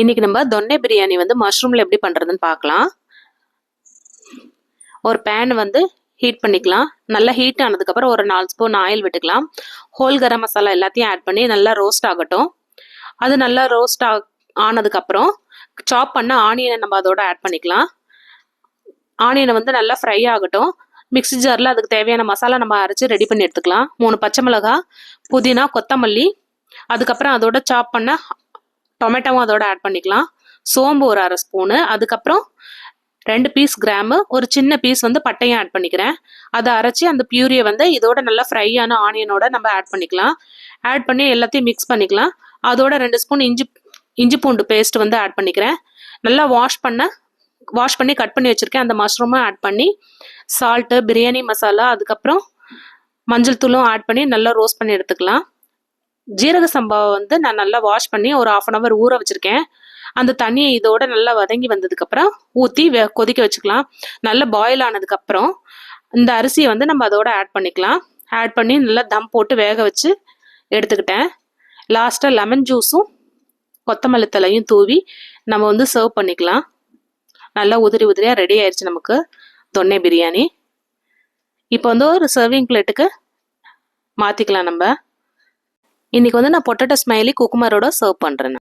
இன்னைக்கு நம்ம தொன்னை பிரியாணி வந்து மஷ்ரூம்ல எப்படி பண்றதுன்னு பார்க்கலாம். ஒரு பேன் வந்து ஹீட் பண்ணிக்கலாம். நல்லா ஹீட் ஆனதுக்கு அப்புறம் ஒரு 4 ஸ்பூன் ஆயில் விட்டுக்கலாம். ஹோல் கரம் மசாலா எல்லாத்தையும் ஆட் பண்ணி நல்லா ரோஸ்ட் ஆகட்டும். அது நல்லா ரோஸ்ட் ஆனதுக்கு அப்புறம் சாப் பண்ண ஆனியனை நம்ம அதோட ஆட் பண்ணிக்கலாம். ஆனியனை வந்து நல்லா ஃப்ரை ஆகட்டும். மிக்ஸி ஜாரில் அதுக்கு தேவையான மசாலா நம்ம அரைச்சி ரெடி பண்ணி எடுத்துக்கலாம். 3 பச்சை மிளகாய், புதினா, கொத்தமல்லி, அதுக்கப்புறம் அதோட சாப் பண்ண டொமேட்டோவும் அதோட ஆட் பண்ணிக்கலாம். சோம்பு ஒரு 1/2 ஸ்பூனு, அதுக்கப்புறம் 2 பீஸ் கிராம்பு, ஒரு சின்ன பீஸ் வந்து பட்டையும் ஆட் பண்ணிக்கிறேன். அதை அரைச்சி அந்த பியூரியை வந்து இதோட நல்லா ஃப்ரை ஆன ஆனியனோட நம்ம ஆட் பண்ணிக்கலாம். ஆட் பண்ணி எல்லாத்தையும் மிக்ஸ் பண்ணிக்கலாம். அதோட 2 ஸ்பூன் இஞ்சி பூண்டு பேஸ்ட் வந்து ஆட் பண்ணிக்கிறேன். நல்லா வாஷ் பண்ணி கட் பண்ணி வச்சுருக்கேன். அந்த மஷ்ரூமை ஆட் பண்ணி சால்ட்டு, பிரியாணி மசாலா, அதுக்கப்புறம் மஞ்சள் தூளும் ஆட் பண்ணி நல்லா ரோஸ்ட் பண்ணி எடுத்துக்கலாம். ஜீரக சம்பாவை வந்து நான் நல்லா வாஷ் பண்ணி ஒரு 1/2 hour ஊற வச்சுருக்கேன். அந்த தண்ணியை இதோட நல்லா வதங்கி வந்ததுக்கப்புறம் ஊற்றி கொதிக்க வச்சுக்கலாம். நல்லா பாயில் ஆனதுக்கப்புறம் இந்த அரிசியை வந்து நம்ம அதோட ஆட் பண்ணிக்கலாம். ஆட் பண்ணி நல்லா தம் போட்டு வேக வச்சு எடுத்துக்கிட்டேன். லாஸ்ட்டாக லெமன் ஜூஸும் கொத்தமல்லி தழையும் தூவி நம்ம வந்து சர்வ் பண்ணிக்கலாம். நல்லா உதிரியாக ரெடி ஆயிடுச்சு நமக்கு தொன்னை பிரியாணி. இப்போ வந்து ஒரு சர்விங் பிளேட்டுக்கு மாற்றிக்கலாம் நம்ம. இன்னைக்கு வந்து நான் பொட்டேட்டோ ஸ்மைலி குக்கும்பரோட சர்வ் பண்ணுறேன்.